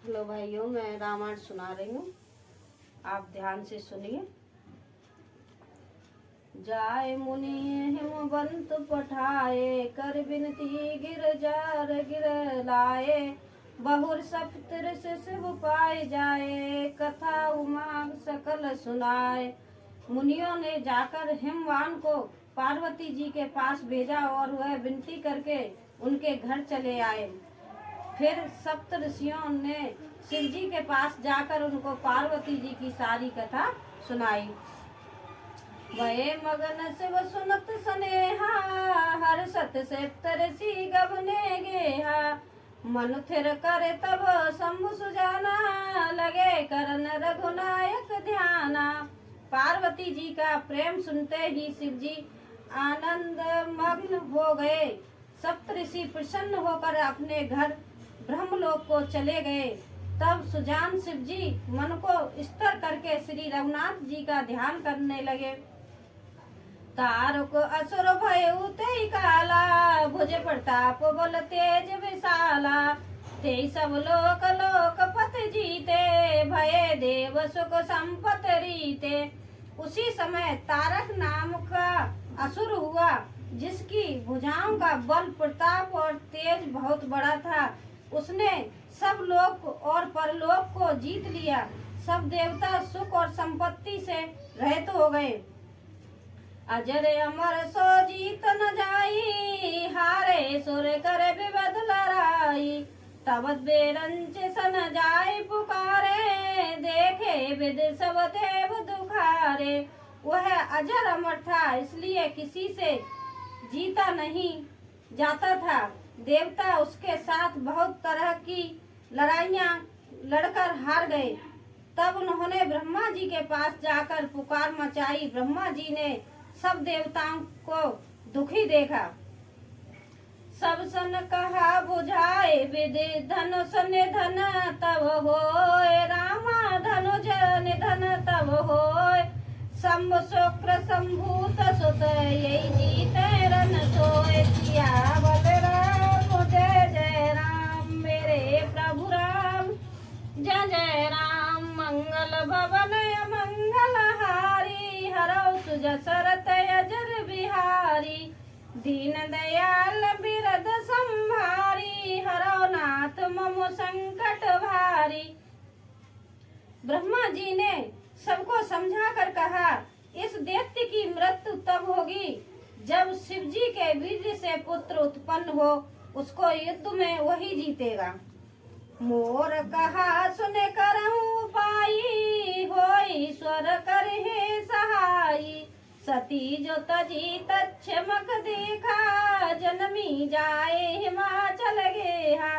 Hello भाइयों, मैं रामायण सुना रही हूँ। आप ध्यान से सुनिए। जाय मुनि हिमवंत पठाए, कर बिनती गिर जार गिर लाए। बहुर सप्तऋष शिव पाए जाए, कथा उमा सकल सुनाए। मुनियों ने जाकर हिमवान को पार्वती जी के पास भेजा और वह विनती करके उनके घर चले आए। फिर सप्त ऋषियों ने शिव जी के पास जाकर उनको पार्वती जी की सारी कथा सुनाई। वह मगन शिव सुनत स्नेहा, हर सत सप्त ऋषि गबने गेहा। मन थिर करे तब शंभु सुजाना, लगे करन रघुनायक ध्याना। पार्वती जी का प्रेम सुनते ही शिव जी आनंद मग्न हो गए। सप्त ऋषि प्रसन्न होकर अपने घर ब्रह्मलोक को चले गए। तब सुजान शिव जी मन को स्थिर करके श्री रघुनाथ जी का ध्यान करने लगे। तारक असुर भयउ तेई काला, भुज प्रताप बल तेज विशाला। ते सब लोक लोकपति जीते, भये देव सुख संपत रीते। उसी समय तारक नाम का असुर हुआ, जिसकी भुजाओं का बल प्रताप और तेज बहुत बड़ा था। उसने सब लोक और परलोक को जीत लिया। सब देवता सुख और संपत्ति से रहित हो गए। अजर अमर सो जीत न जाई, हारे सुर कर विवध लड़ाई। तब बेरंच सन जाय पुकारे, देखे विद सब देव दुखारे। वह अजर अमर था, इसलिए किसी से जीता नहीं जाता था। देवता उसके साथ बहुत तरह की लड़ाइयाँ लड़कर हार गए। तब उन्होंने ब्रह्मा जी के पास जाकर पुकार मचाई। ब्रह्मा जी ने सब देवताओं को दुखी देखा। सब सन कहा बुझाए विधि, धनुष निधन तब होए रामा, धनुज निधन तब होए। शंभु शुक्र संभूत सुत, यही जीते रन सोए। सियावर राम जय जय राम, मेरे प्रभु राम जय जय राम। मंगल भवन मंगल हारी, हरौ सुजसरत अजर बिहारी। दीन दयाल बिरद संभारी, हरौ नाथ मम संकट भारी। ब्रह्मा जी ने सबको समझा कर कहा, इस दैत्य की मृत्यु तब होगी जब शिव जी के वीर्य से पुत्र उत्पन्न हो। उसको युद्ध में वही जीतेगा। मोर कहा सुने करहूं पाई, होई स्वर करहे सहाई। सती जो तजी तक्षमक देखा, जन्मी जाए हिमाचल गेहा।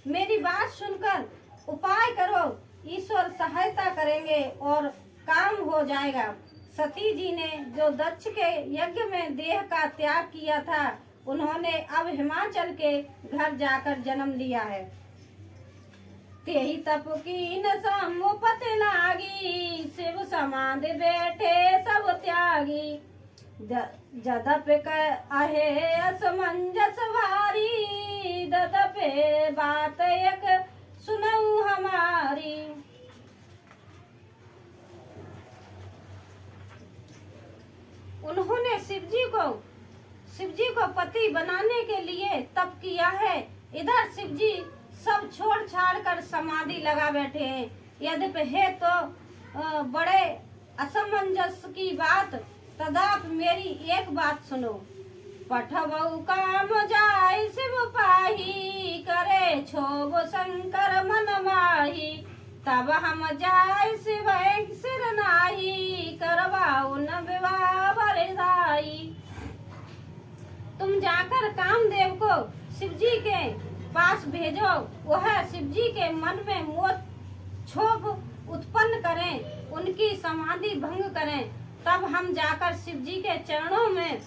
मेरी बात सुनकर उपाय करो, ईश्वर सहायता करेंगे और काम हो जाएगा। सती जी ने जो दक्ष के यज्ञ में देह का त्याग किया था, उन्होंने अब हिमाचल के घर जाकर जन्म लिया है। तेहि तप कीन समुपति लागी, शिव समाधि बैठे सब त्यागी। जदपि अहे असमंजस भारी, तदपि बात एक सुनऊ हमारी। उन्होंने शिव जी को पति बनाने के लिए तप किया है। इधर शिव जी सब छोड़ छाड़ कर समाधि लगा बैठे हैं। यद्यपि है तो बड़े असमंजस की बात, तदाप मेरी एक बात सुनो। पठबऊ काम जाय शिव पाही, करे क्षोभ शंकर मन माही। तब हम जाय शिव सिर नाही, करवाऊ न विवाह बरसाई। तुम जाकर कामदेव को शिव जी के पास भेजो, वह शिव जी के मन में मोह क्षोभ उत्पन्न करें, उनकी समाधि भंग करें। तब हम जाकर शिव जी के चरणों में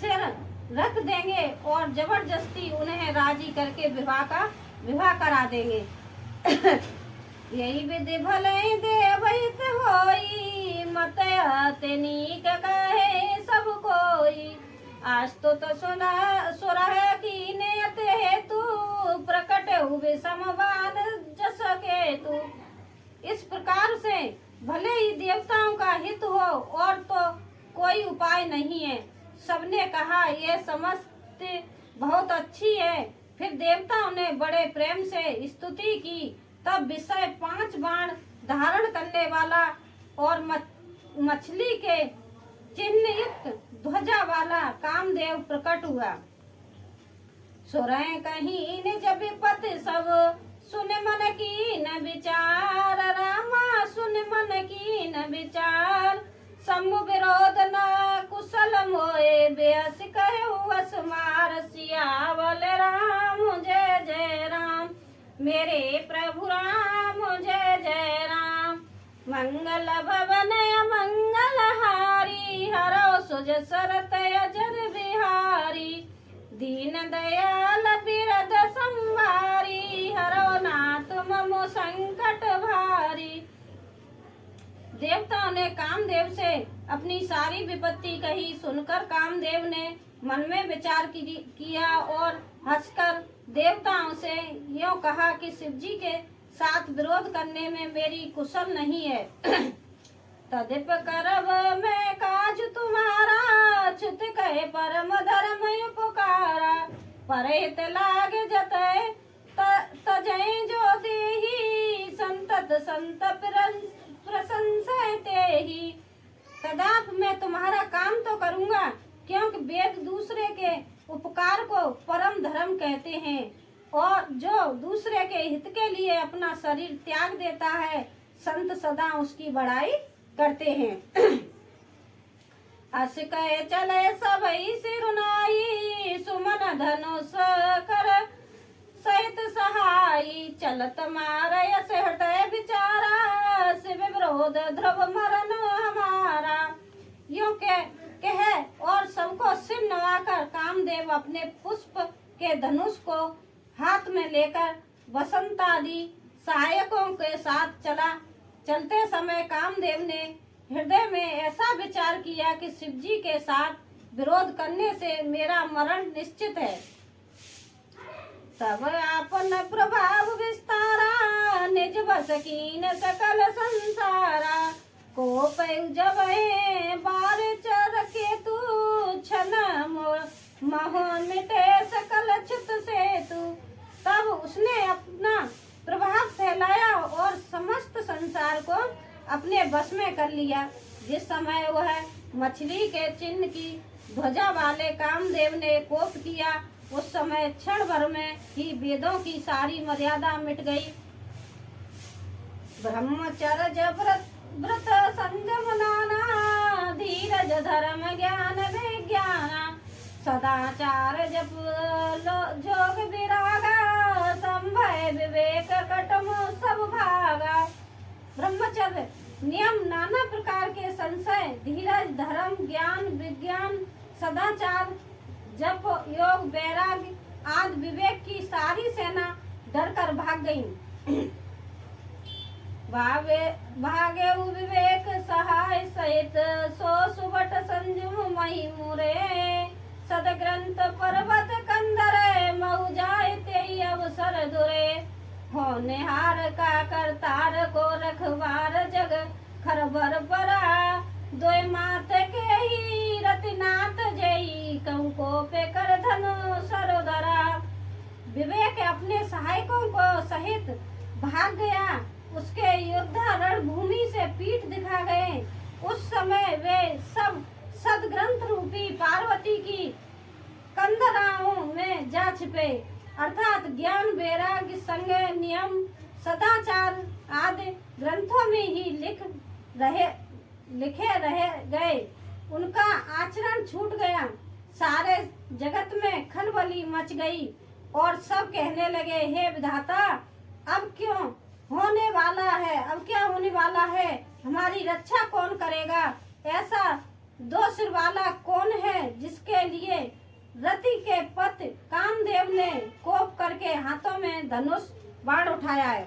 सिर रख देंगे और जबरदस्ती उन्हें राजी करके विवाह करा देंगे। यही विधि भले देवहित होई, मत अति नीक कहे सब कोई। आज तो सुरह की नियत हेतु, प्रकट हुए समवान जस के से भले ही देवताओं का हित हो और तो कोई उपाय नहीं है। सबने कहा ये समझते बहुत अच्छी है। फिर देवताओं ने बड़े प्रेम से स्तुति की। तब विषय 5 बाण धारण करने वाला और मछली के चिन्ह युक्त ध्वजा वाला कामदेव प्रकट हुआ। सुरें कहीं निज विपत सब सुन मन की न विचार, रामा सुन मन की न विचार। शंभु विरोध न कुशल मोए, बेअस कहे वस मार। सियावल राम जय जय राम, मेरे प्रभु राम जय जय राम। मंगल भवन मंगल हारी, हरो सुज सरत अजर बिहारी। दीन दयाल बिरद संवारी, हरो नाथ ममो संकट भारी। देवताओं ने कामदेव से अपनी सारी विपत्ति कही। सुनकर कामदेव ने मन में विचार किया और हंसकर देवताओं से यूं कहा कि शिवजी के साथ विरोध करने में मेरी कुशल नहीं है। तदिप करब मैं काज तुम्हारा, छुत कहे परम धर्म उपकारा। परहित लाग जतय तजय जो देहि, संतत संत प्रशंसय तेहि। तदाप मैं तुम्हारा काम तो करूंगा, क्योंकि वेद दूसरे के उपकार को परम धर्म कहते हैं और जो दूसरे के हित के लिए अपना शरीर त्याग देता है, संत सदा उसकी बड़ाई करते हैं। अस कहे चले सबई सिरुनाई, सुमन धनुष कर सहित सहाई। चलत मारयस हृदय विचारा, शिव विरोध ध्रुव मरण हमारा। यूं कह और सबको सिर नवाकर कामदेव अपने पुष्प के धनुष को हाथ में लेकर वसंत आदि सहायकों के साथ चला। चलते समय कामदेव ने हृदय में ऐसा विचार किया कि शिवजी के साथ विरोध करने से मेरा मरण निश्चित है। तब आपन प्रभाव विस्तारा, निज बस कीन सकल संसारा। को जब बार चर के तू, छन मोहन मिटे सकल छुत से तू। तब उसने अपना प्रभाव फैलाया और समस्त संसार को अपने बस में कर लिया। जिस समय वह मछली के चिन्ह की ध्वजा वाले कामदेव ने कोप किया, उस समय क्षण भर में ही वेदों की सारी मर्यादा मिट गई। ब्रह्मचर्य व्रत संयम नाना, धीरज धर्म ज्ञान विज्ञान। सदाचार जप जोग विरागा, संभय विवेक कटम सब भागा। ब्रह्मचर्य नियम, नाना प्रकार के संशय, धीरज, धर्म, ज्ञान, विज्ञान, सदाचार, जप, योग, वैराग्य आदि विवेक की सारी सेना डरकर भाग गई। भागे विवेक सहाय सहित, सो सुबट संजुम मही मुरे। सदग्रंथ पर्वत कंदरे, मऊ जाए ते अवसर दुरे। होनेहार का करतार को रखवार, जग खरबर परा। दोय मात के ही रतिनाथ जई, कहूँ को पे कर धनु सरोदरा। विवेक अपने सहायकों को सहित भाग गया। उसके योद्धा रणभूमि से पीठ दिखा गए। उस समय वे सब सदग्रंथ रूपी पार्वती की कंदराओं में जा छिपे, अर्थात ज्ञान, वैराग्य, संज्ञा, नियम, सदाचार आदि ग्रंथों में ही लिखे रह गए। उनका आचरण छूट गया। सारे जगत में खलबली मच गई और सब कहने लगे, हे विधाता, अब क्यों होने वाला है, अब क्या होने वाला है? हमारी रक्षा कौन करेगा? ऐसा दो सिर वाला कौन है जिसके लिए रति के पति कामदेव ने कोप करके हाथों में धनुष बाण उठाया है?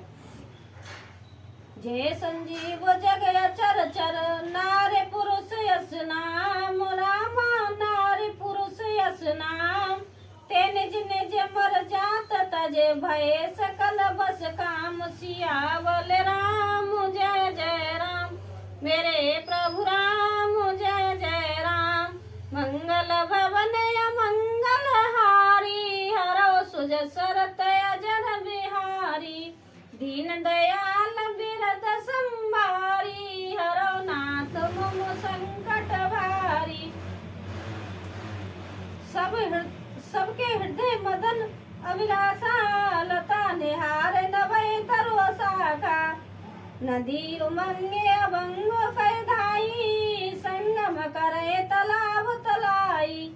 जय संजीव जग चर चर, नारे पुरुष यस नाम। रामा नारी पुरुष यस नाम, ते निज निज मर जात तज, जे भय सकल बस काम सियावल राम जय जय राम मेरे प्रभु राम जय जय राम मंगल भवन मंगल हारी हरो सुज सरत अजर बिहारी दीन दयाल बिरद संभारी हरो नाथ मम संकट भारी सबके हृदय मदन अभिलाषा लता निहार नभय तरु शाखा नदी उमंगे अभंग कह धाई संगम करे तालाब तलाई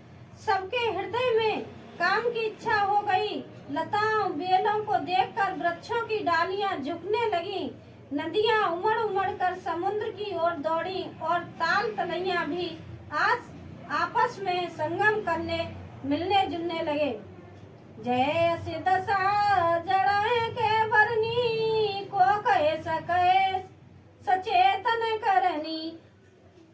सबके हृदय में काम की इच्छा हो गई लताओं बेलों को देखकर वृक्षों की डालियां झुकने लगी नदियां उमड़ उमड़ कर समुद्र की ओर दौड़ी और ताल तलैया भी आपस में संगम करने मिलने जुलने लगे जय सिद्ध जड़ाए के बरनी को कहे सके सचेतन करनी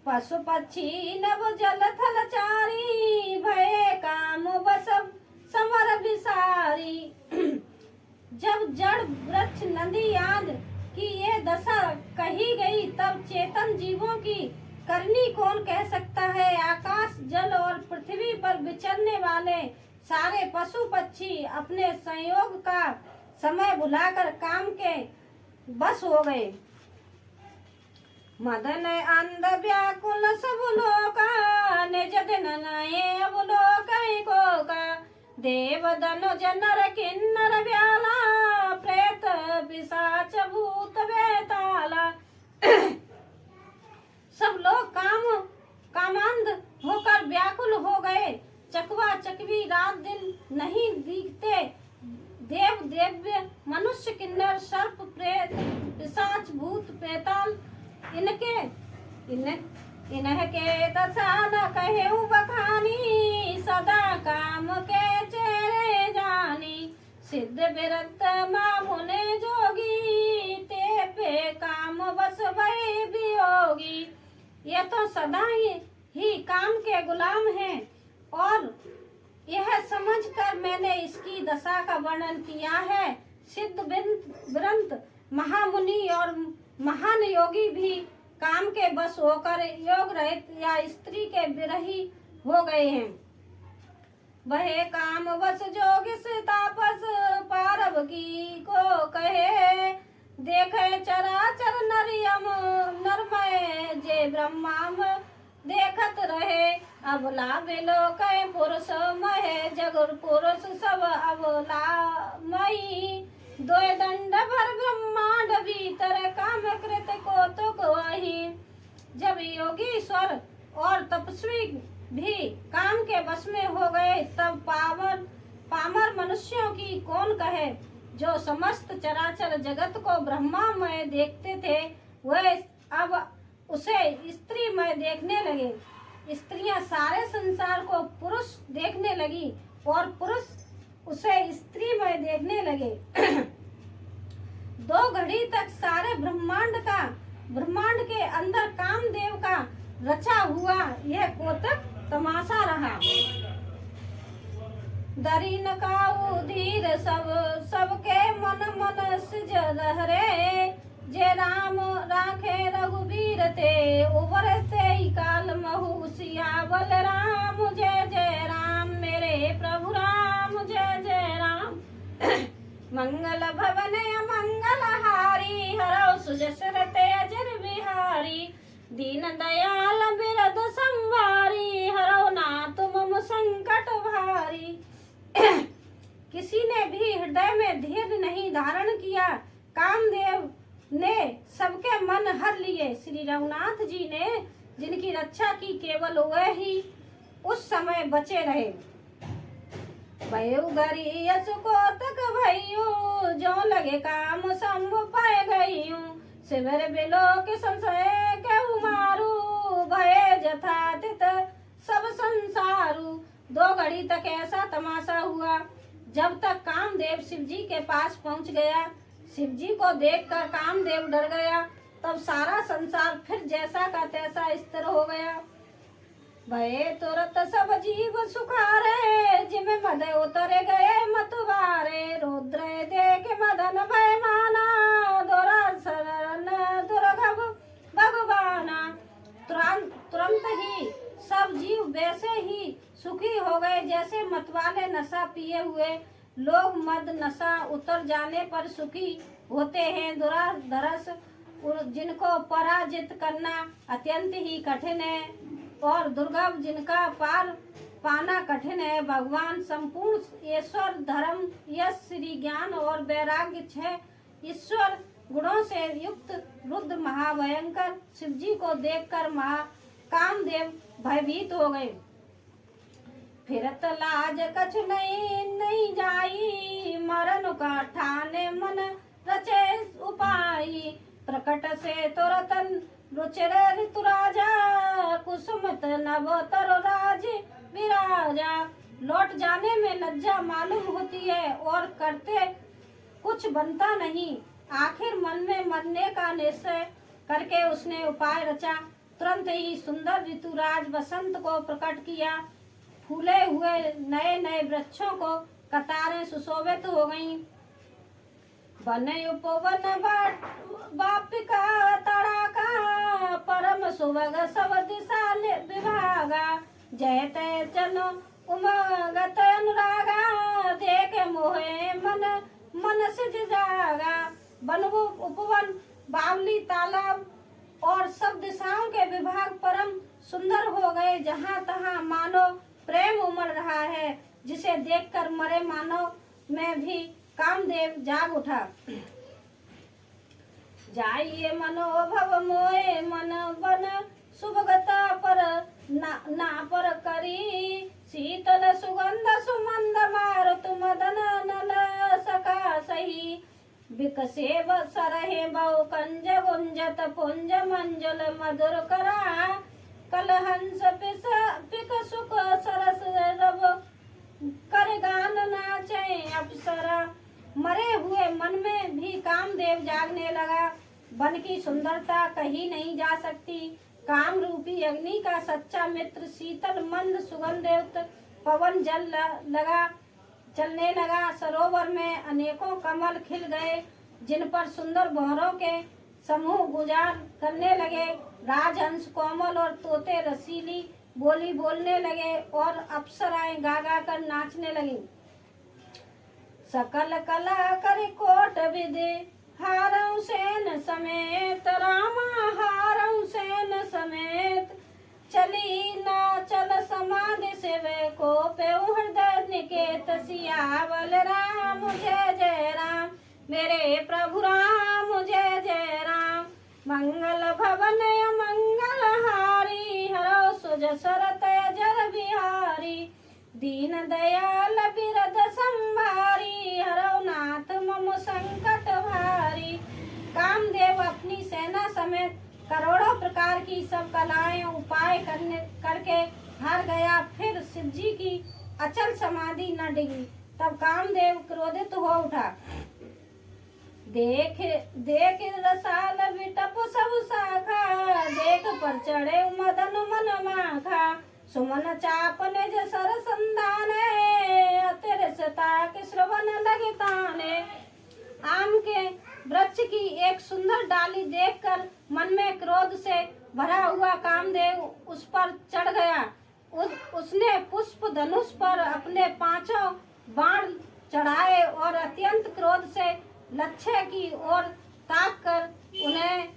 पशु पक्षी नभ जल थल चारी भय काम बसब समर विसारी जब जड़ वृक्ष नदी आदि की ये दशा कही गई तब चेतन जीवों की करनी कौन कह सकता है आकाश जल और पृथ्वी पर विचरने वाले सारे पशु पक्षी अपने संयोग का समय भुलाकर काम के बस हो गए मदन अंध व्याकुल सब लोका निज दिन नए अब लोक को का देव दनुज नर किन्नर व्याला प्रेत पिशाच भूत बेताला सब लोग कामांध होकर व्याकुल हो गए चकवा चकवी रात दिन नहीं दिखते देव देव्य मनुष्य किन्नर सर्प प्रेत पिशाच भूत बेताल इनके दशा न कहे बखानी सदा काम के चेहरे जानी सिद्ध बिरत मामुने जोगी ते पे काम बस भय वियोगी ये तो सदा ही काम के गुलाम हैं और यह समझकर मैंने इसकी दशा का वर्णन किया है सिद्ध बिरंत महामुनि और महान योगी भी काम के बस होकर योग रहित या स्त्री के विरही हो गए हैं वह काम बस जोगिस तापस पारब की को कहे देखे चराचर नरियम नरमय जे ब्रह्माम देखत रहे अबला बेलो कहे पुरुष महे जगुर पुरुष सब अबला मई दो दंड भर ब्रह्मांड भीतर काम कृत को तो वही जब योगीश्वर और तपस्वी भी काम के बस में हो गए तब पामर मनुष्यों की कौन कहे जो समस्त चराचर जगत को ब्रह्मामय देखते थे वह अब उसे स्त्रीमय देखने लगे स्त्रियां सारे संसार को पुरुष देखने लगी और पुरुष उसे स्त्रीमय देखने लगे दो घड़ी तक सारे ब्रह्मांड के अंदर कामदेव का रचा हुआ यह कोतक तमाशा रहा दरीन का धीर सबके मन सिज लहरे जे राम राखे रघुवीर ते उबर से ही काल महु सियावल राम जय जय राम मेरे प्रभु राम जय जय राम मंगल भवन मंगल हारी हरो सुजसरत अजर बिहारी दीन दयाल बिरद संवारी हरो नाथ मम संकट भारी किसी ने भी हृदय में धैर्य नहीं धारण किया कामदेव ने सबके मन हर लिए श्री रघुनाथ जी ने जिनकी रक्षा की केवल वह ही उस समय बचे रहे यस को तक भैयू जो लगे काम संभ पाए गई शिविर बिलो के संशय के उमारू भय जथातित सब संसारू दो घड़ी तक ऐसा तमाशा हुआ जब तक कामदेव शिव जी के पास पहुंच गया शिव जी को देखकर कामदेव डर गया तब सारा संसार फिर जैसा का तैसा स्थिर हो गया भय तुरत सब जीव सुखारे जिमे मद उतरे गए मतवारे रुद्र वैसे ही सुखी हो गए जैसे मतवाले नशा पिए हुए लोग मद नशा उतर जाने पर सुखी होते हैं। दुराधरस जिनको पराजित करना अत्यंत ही कठिन है और दुर्गम जिनका पार पाना कठिन है। भगवान संपूर्ण ईश्वर धर्म यश श्री ज्ञान और वैराग्य 6 ईश्वर गुणों से युक्त रुद्र महाभयंकर शिवजी को देखकर कामदेव भयभीत हो गए। फिरत लाज कछ नहीं जाई, मरण का ठाने मन रचे उपाई। प्रकट से तुरतन रुचिर ऋतुराजा, कुसुमत नभ तरु राज विराजा। लौट जाने में लज्जा मालूम होती है और करते कुछ बनता नहीं। आखिर मन में मरने का निश्चय करके उसने उपाय रचा। तुरंत ही सुंदर ऋतुराज बसंत को प्रकट किया। फूले हुए नए नए वृक्षों को कतारें सुशोभित हो गईं। बने उपवन बापिका तड़ाका, परम सुभग सब दिशा विभागा। जय तय जन उमगत अनुरागा, देखे मोहे मन सिज जागा। वन उपवन बावली तालाब और सब दिशाओं के विभाग परम सुंदर हो गए। जहाँ तहाँ मानो प्रेम उमड़ रहा है, जिसे देखकर मरे मानव में भी कामदेव जाग उठा। जाइए मनोभव मोए मन बन, सुभगता पर ना पर करी। शीतल सुगंध सुमंद मारुत मदन नल सका सही। विकसे सरहे बहु कंज गुंजत पुंज मंजल मधुर करा। कलहंस पिक सुख सरस रब, कर गान नाचे अप्सरा। मरे हुए मन में भी कामदेव जागने लगा। वन की सुंदरता कही नहीं जा सकती। काम रूपी अग्नि का सच्चा मित्र शीतल मंद सुगंधयुक्त पवन चलने लगा। सरोवर में अनेकों कमल खिल गए, जिन पर सुंदर भंवरों के समूह गुजार करने लगे। राजहंस कोमल और तोते रसीली बोली बोलने लगे और अप्सराएं गा गा कर नाचने लगी। सकल कला कर कोट विधि, हारऊ सेन समेत रामा हारऊ सेन समेत। चली ना चल समाधि से वे को पे हृदय निकेत। सियावल राम जय जय राम, मेरे प्रभु राम जय जय राम। मंगल भवन मंगल हारी, हरो सुज सरत जर बिहारी। दीन दयाल बिरद संभारी, हरो नाथ मम संकट भारी। कामदेव अपनी सेना समेत करोड़ों प्रकार की सब कलाएं उपाय करके हार गया। फिर शिवजी की अचल समाधि न डिगी। तब कामदेव क्रोधित हो उठा। देख रसाल बिटप सब शाखा, देख पर चढ़े मदन मन माखा। सुमन चाप निज सर संधाने, अतिरसता के श्रवण लगे ताने। आम के वृक्ष की एक सुंदर डाली देखकर मन में क्रोध से भरा हुआ कामदेव उस पर चढ़ गया। उसने पुष्प धनुष पर अपने 5 बाण चढ़ाए और अत्यंत क्रोध से लक्ष्य की ओर ताक कर उन्हें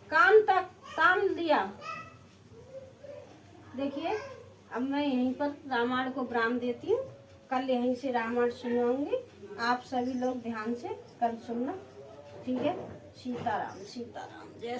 कान तक तान लिया। देखिए, अब मैं यहीं पर रामायण को विराम देती हूँ। कल यहीं से रामायण सुनाऊंगी। आप सभी लोग ध्यान से कल सुनना, ठीक है। सीताराम सीताराम जय।